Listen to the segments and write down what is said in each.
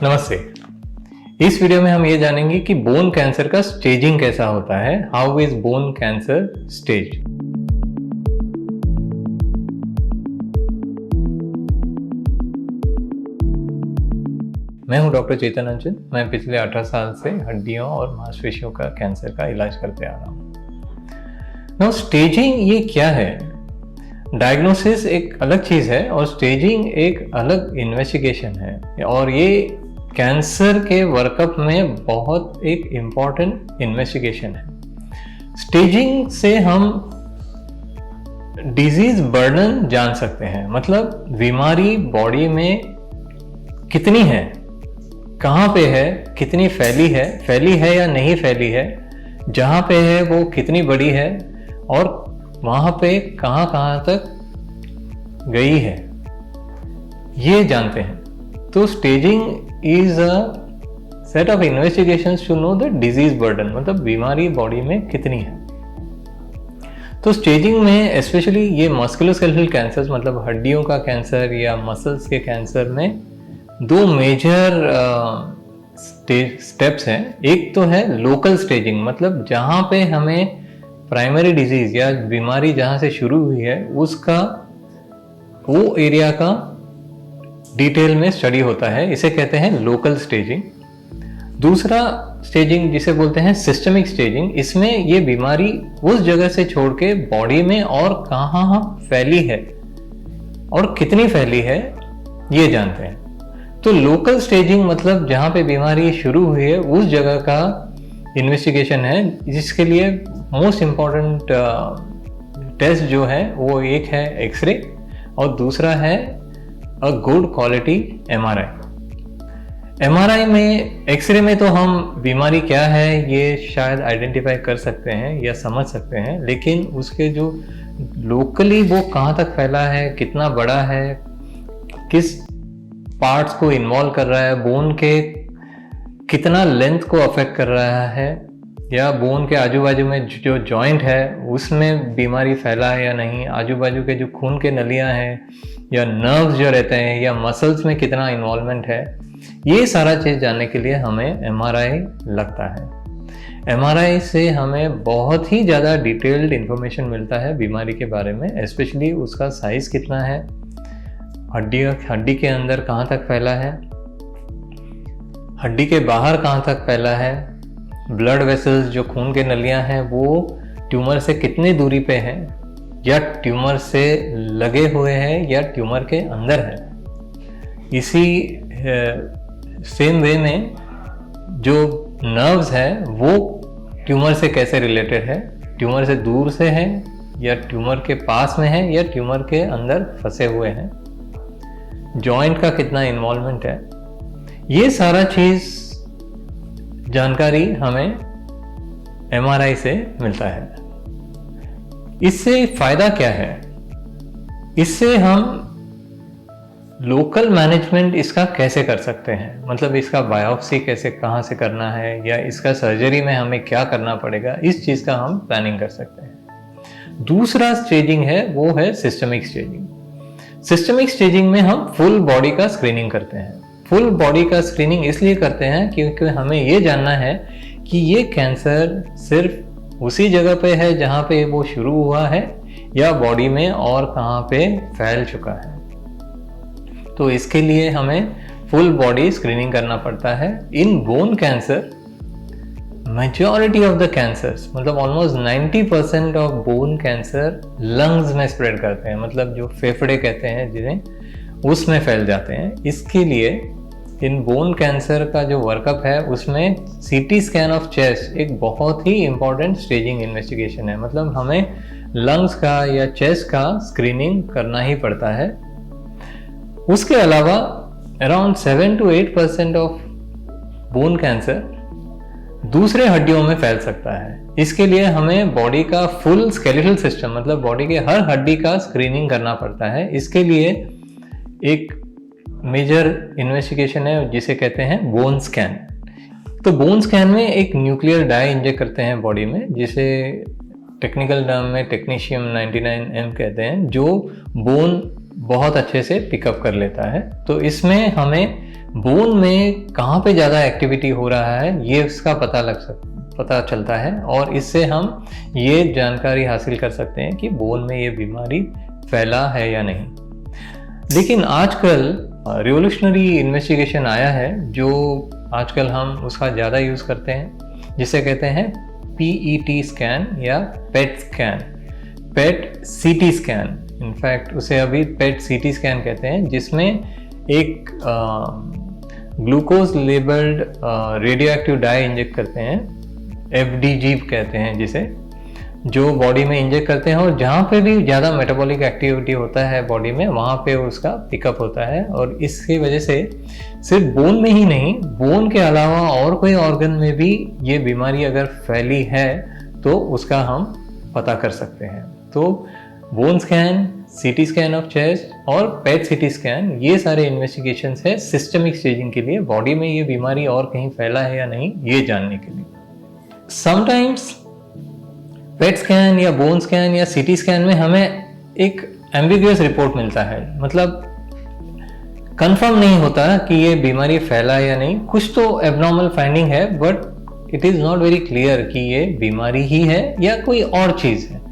नमस्ते। इस वीडियो में हम ये जानेंगे कि बोन कैंसर का स्टेजिंग कैसा होता है। How is bone cancer stage. मैं हूं डॉक्टर चेतन अंचल। मैं पिछले 18 साल से हड्डियों और मांसपेशियों का कैंसर का इलाज करते आ रहा हूं। नाउ स्टेजिंग ये क्या है? डायग्नोसिस एक अलग चीज़ है और स्टेजिंग एक अलग इन्वेस्टिगेशन है, और ये कैंसर के वर्कअप में बहुत एक इम्पॉर्टेंट इन्वेस्टिगेशन है। स्टेजिंग से हम डिजीज बर्डन जान सकते हैं, मतलब बीमारी बॉडी में कितनी है, कहाँ पे है, कितनी फैली है या नहीं फैली है, जहाँ पे है वो कितनी बड़ी है और वहाँ पे कहाँ कहाँ तक गई है, ये जानते हैं। तो staging is a set of investigations to know the disease burden, मतलब बीमारी बॉडी में कितनी है। तो स्टेजिंग में स्पेशली ये मस्कुलोस्केलेटल कैंसर्स, मतलब हड्डियों का कैंसर या मसल्स के कैंसर में दो मेजर स्टेप्स हैं। एक तो है लोकल स्टेजिंग, मतलब जहाँ पे हमें प्राइमरी डिजीज या बीमारी जहाँ से शुरू हुई है उसका वो एरिया का डिटेल में स्टडी होता है, इसे कहते हैं लोकल स्टेजिंग। दूसरा स्टेजिंग जिसे बोलते हैं सिस्टमिक स्टेजिंग, इसमें ये बीमारी उस जगह से छोड़ के बॉडी में और कहाँ फैली है और कितनी फैली है ये जानते हैं। तो लोकल स्टेजिंग मतलब जहाँ पे बीमारी शुरू हुई है उस जगह का इन्वेस्टिगेशन है, जिसके लिए मोस्ट इम्पॉर्टेंट टेस्ट जो है वो एक है एक्सरे और दूसरा है अ गुड क्वालिटी एमआरआई में, एक्सरे में तो हम बीमारी क्या है ये शायद आइडेंटिफाई कर सकते हैं या समझ सकते हैं, लेकिन उसके जो लोकली वो कहाँ तक फैला है, कितना बड़ा है, किस पार्ट्स को इन्वॉल्व कर रहा है, बोन के कितना लेंथ को अफेक्ट कर रहा है, या बोन के आजू बाजू में जो जॉइंट है उसमें बीमारी फैला है या नहीं, आजू बाजू के जो खून के नलियां हैं या नर्व्स जो रहते हैं या मसल्स में कितना इन्वॉल्वमेंट है, ये सारा चीज़ जानने के लिए हमें एमआरआई लगता है। एमआरआई से हमें बहुत ही ज़्यादा डिटेल्ड इंफॉर्मेशन मिलता है बीमारी के बारे में, स्पेशली उसका साइज़ कितना है, हड्डी के अंदर कहाँ तक फैला है, हड्डी के बाहर कहाँ तक फैला है, ब्लड वेसल्स जो खून के नलियां हैं वो ट्यूमर से कितनी दूरी पे हैं, या ट्यूमर से लगे हुए हैं या ट्यूमर के अंदर है। इसी सेम वे में जो नर्व्स हैं वो ट्यूमर से कैसे रिलेटेड है, ट्यूमर से दूर से है या ट्यूमर के पास में है या ट्यूमर के अंदर फंसे हुए हैं, जॉइंट का कितना इन्वॉल्वमेंट है, ये सारा चीज़ जानकारी हमें एमआरआई से मिलता है। इससे फायदा क्या है? इससे हम लोकल मैनेजमेंट इसका कैसे कर सकते हैं, मतलब इसका बायोप्सी कैसे, कहाँ से करना है, या इसका सर्जरी में हमें क्या करना पड़ेगा, इस चीज़ का हम प्लानिंग कर सकते हैं। दूसरा स्टेजिंग है वो है सिस्टमिक स्टेजिंग। सिस्टमिक स्टेजिंग में हम फुल बॉडी का स्क्रीनिंग करते हैं। फुल बॉडी का स्क्रीनिंग इसलिए करते हैं क्योंकि हमें ये जानना है कि ये कैंसर सिर्फ उसी जगह पे है जहाँ पे वो शुरू हुआ है या बॉडी में और कहाँ पे फैल चुका है। तो इसके लिए हमें फुल बॉडी स्क्रीनिंग करना पड़ता है। In bone cancer majority of the cancers, मतलब almost 90% of bone cancer lungs में स्प्रेड करते हैं, मतलब जो फेफड़े कहते हैं जिन्हें, उसमें फैल जाते हैं। इसके लिए इन बोन कैंसर का जो वर्कअप है उसमें सीटी स्कैन ऑफ चेस्ट एक बहुत ही इम्पॉर्टेंट स्टेजिंग इन्वेस्टिगेशन है, मतलब हमें लंग्स का या चेस्ट का स्क्रीनिंग करना ही पड़ता है। उसके अलावा around 7 to 8% of bone cancer दूसरे हड्डियों में फैल सकता है। इसके लिए हमें बॉडी का फुल स्केलेटल सिस्टम, मतलब बॉडी के हर हड्डी का स्क्रीनिंग करना पड़ता है। इसके लिए एक मेजर इन्वेस्टिगेशन है जिसे कहते हैं बोन स्कैन। तो बोन स्कैन में एक न्यूक्लियर डाई इंजेक्ट करते हैं बॉडी में, जिसे टेक्निकल टर्म में टेक्नीशियम 99M कहते हैं, जो बोन बहुत अच्छे से पिकअप कर लेता है। तो इसमें हमें बोन में कहाँ पे ज़्यादा एक्टिविटी हो रहा है ये इसका पता चलता है, और इससे हम ये जानकारी हासिल कर सकते हैं कि बोन में ये बीमारी फैला है या नहीं। लेकिन आजकल रिवोल्यूशनरी इन्वेस्टिगेशन आया है जो आजकल हम उसका ज़्यादा यूज़ करते हैं, जिसे कहते हैं PET स्कैन या पेट स्कैन, पेट CT स्कैन। इनफैक्ट उसे अभी पेट CT स्कैन कहते हैं, जिसमें एक glucose labelled radio active die inject करते हैं, FDG कहते हैं जिसे, जो बॉडी में इंजेक्ट करते हैं, और जहाँ पे भी ज़्यादा मेटाबॉलिक एक्टिविटी होता है बॉडी में वहाँ पे उसका पिकअप होता है। और इसकी वजह से सिर्फ बोन में ही नहीं, बोन के अलावा और कोई ऑर्गन में भी ये बीमारी अगर फैली है तो उसका हम पता कर सकते हैं। तो bone scan, CT scan of chest और पेट CT स्कैन, ये सारे इन्वेस्टिगेशंस है सिस्टमिक स्टेजिंग के लिए, बॉडी में ये बीमारी और कहीं फैला है या नहीं ये जानने के लिए। समटाइम्स पेट स्कैन या बोन स्कैन या CT स्कैन में हमें एक एम्बिगुअस रिपोर्ट मिलता है, मतलब कंफर्म नहीं होता कि ये बीमारी फैला है या नहीं। कुछ तो एबनॉर्मल फाइंडिंग है but it is not very clear कि ये बीमारी ही है या कोई और चीज़ है।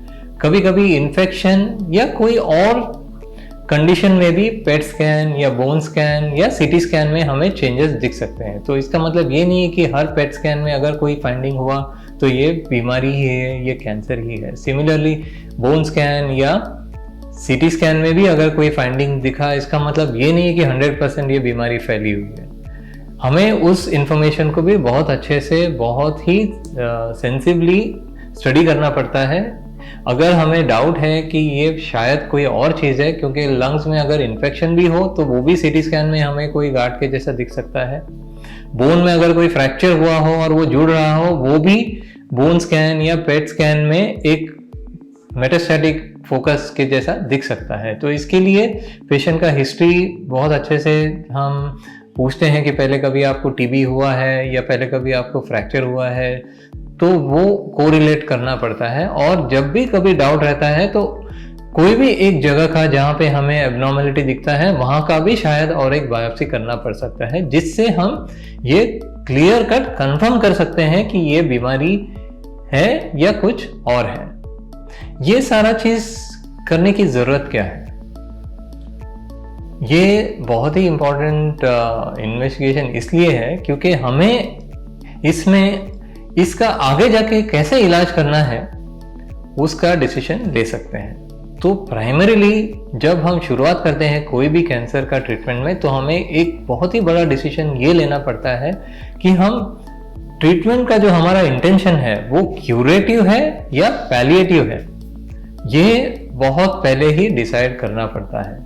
कभी कभी इन्फेक्शन या कोई और कंडीशन में भी पेट स्कैन या बोन स्कैन या CT स्कैन में हमें चेंजेस दिख सकते हैं। तो इसका मतलब ये नहीं है कि हर पेट स्कैन में अगर कोई फाइंडिंग हुआ तो ये बीमारी ही है, ये कैंसर ही है। सिमिलरली बोन स्कैन या CT स्कैन में भी अगर कोई फाइंडिंग दिखा, इसका मतलब ये नहीं है कि 100% ये बीमारी फैली हुई है। हमें उस इंफॉर्मेशन को भी बहुत अच्छे से, बहुत ही सेंसिवली स्टडी करना पड़ता है। अगर हमें डाउट है कि ये शायद कोई और चीज़ है, क्योंकि लंग्स में अगर इन्फेक्शन भी हो तो वो भी CT स्कैन में हमें कोई गांठ के जैसा दिख सकता है। बोन में अगर कोई फ्रैक्चर हुआ हो और वो जुड़ रहा हो, वो भी बोन स्कैन या पेट स्कैन में एक मेटास्टैटिक फोकस के जैसा दिख सकता है। तो इसके लिए पेशेंट का हिस्ट्री बहुत अच्छे से हम पूछते हैं कि पहले कभी आपको TB हुआ है या पहले कभी आपको फ्रैक्चर हुआ है, तो वो कोरिलेट करना पड़ता है। और जब भी कभी डाउट रहता है तो कोई भी एक जगह का जहाँ पे हमें एबनॉर्मलिटी दिखता है वहाँ का भी शायद और एक बायोप्सी करना पड़ सकता है, जिससे हम ये क्लियर कट कंफर्म कर सकते हैं कि ये बीमारी है या कुछ और है। ये सारा चीज करने की जरूरत क्या है? ये बहुत ही इम्पोर्टेंट इन्वेस्टिगेशन इसलिए है क्योंकि हमें इसमें इसका आगे जाके कैसे इलाज करना है उसका डिसीजन ले सकते हैं। तो प्राइमरीली जब हम शुरुआत करते हैं कोई भी कैंसर का ट्रीटमेंट में, तो हमें एक बहुत ही बड़ा डिसीजन ये लेना पड़ता है कि हम ट्रीटमेंट का जो हमारा इंटेंशन है वो क्यूरेटिव है या पैलिएटिव है। ये बहुत पहले ही डिसाइड करना पड़ता है।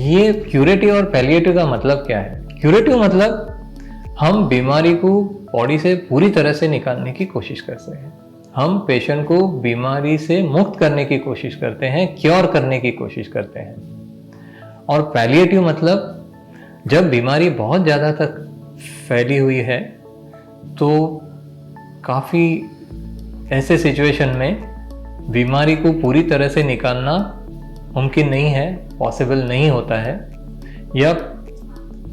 ये क्यूरेटिव और पैलिएटिव का मतलब क्या है? क्यूरेटिव मतलब हम बीमारी को बॉडी से पूरी तरह से निकालने की कोशिश करते हैं, हम पेशेंट को बीमारी से मुक्त करने की कोशिश करते हैं, क्योर करने की कोशिश करते हैं। और पैलिएटिव मतलब जब बीमारी बहुत ज़्यादा तक फैली हुई है तो काफ़ी ऐसे सिचुएशन में बीमारी को पूरी तरह से निकालना मुमकिन नहीं है, पॉसिबल नहीं होता है, या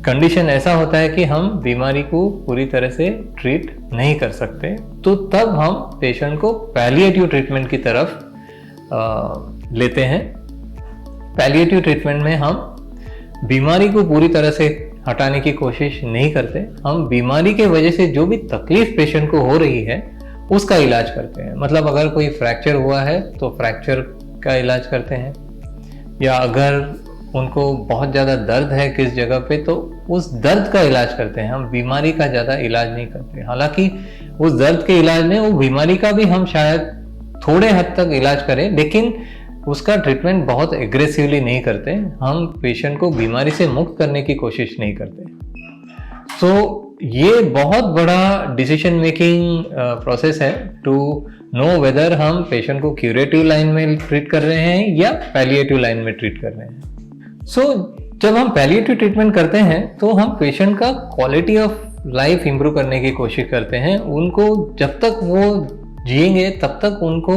कंडीशन ऐसा होता है कि हम बीमारी को पूरी तरह से ट्रीट नहीं कर सकते, तो तब हम पेशेंट को पैलिएटिव ट्रीटमेंट की तरफ लेते हैं। पैलिएटिव ट्रीटमेंट में हम बीमारी को पूरी तरह से हटाने की कोशिश नहीं करते, हम बीमारी के वजह से जो भी तकलीफ पेशेंट को हो रही है उसका इलाज करते हैं। मतलब अगर कोई फ्रैक्चर हुआ है तो फ्रैक्चर का इलाज करते हैं, या अगर उनको बहुत ज़्यादा दर्द है किस जगह पे तो उस दर्द का इलाज करते हैं, हम बीमारी का ज़्यादा इलाज नहीं करते। हालांकि उस दर्द के इलाज में वो बीमारी का भी हम शायद थोड़े हद तक इलाज करें, लेकिन उसका ट्रीटमेंट बहुत एग्रेसिवली नहीं करते, हम पेशेंट को बीमारी से मुक्त करने की कोशिश नहीं करते। तो ये बहुत बड़ा डिसीजन मेकिंग प्रोसेस है टू नो वेदर हम पेशेंट को क्यूरेटिव लाइन में ट्रीट कर रहे हैं या पैलिएटिव लाइन में ट्रीट कर रहे हैं। सो जब हम पैलिएटिव ट्रीटमेंट करते हैं तो हम पेशेंट का क्वालिटी ऑफ लाइफ इंप्रूव करने की कोशिश करते हैं। उनको जब तक वो जिएंगे तब तक उनको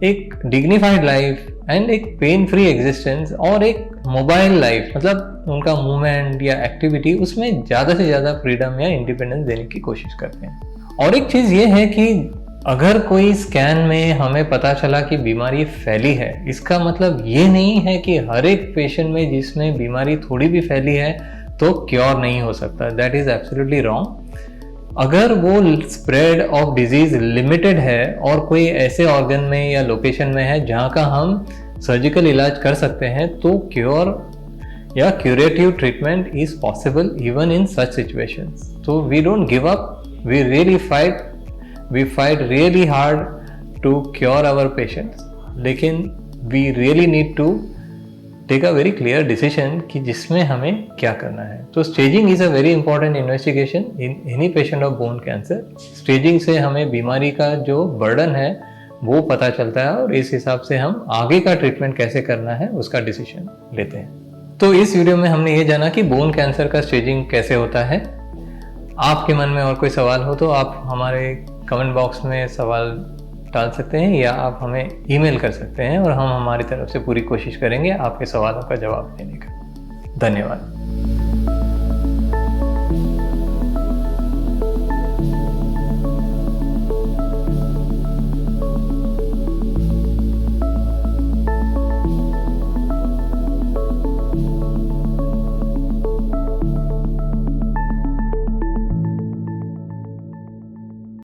एक डिग्निफाइड लाइफ एंड एक पेन फ्री एग्जिस्टेंस और एक मोबाइल लाइफ, मतलब उनका मूवमेंट या एक्टिविटी, उसमें ज़्यादा से ज़्यादा फ्रीडम या इंडिपेंडेंस देने की कोशिश करते हैं। और एक चीज़ ये है कि अगर कोई स्कैन में हमें पता चला कि बीमारी फैली है, इसका मतलब ये नहीं है कि हर एक पेशेंट में जिसमें बीमारी थोड़ी भी फैली है तो क्योर नहीं हो सकता। That is absolutely wrong. अगर वो स्प्रेड ऑफ डिजीज लिमिटेड है और कोई ऐसे ऑर्गन में या लोकेशन में है जहाँ का हम सर्जिकल इलाज कर सकते हैं, तो क्योर या curative treatment is possible even in such situations. तो we don't give up, we really fight really hard to cure our patients, लेकिन we really need to take a very clear decision कि जिसमें हमें क्या करना है। तो staging is a very important investigation in any patient of bone cancer. Staging से हमें बीमारी का जो बर्डन है वो पता चलता है और इस हिसाब से हम आगे का ट्रीटमेंट कैसे करना है उसका डिसीजन लेते हैं। तो इस वीडियो में हमने ये जाना कि बोन कैंसर का स्टेजिंग कैसे होता है। आपके मन में और कोई सवाल हो तो आप हमारे कमेंट बॉक्स में सवाल डाल सकते हैं या आप हमें ईमेल कर सकते हैं और हम हमारी तरफ से पूरी कोशिश करेंगे आपके सवालों का जवाब देने का। धन्यवाद।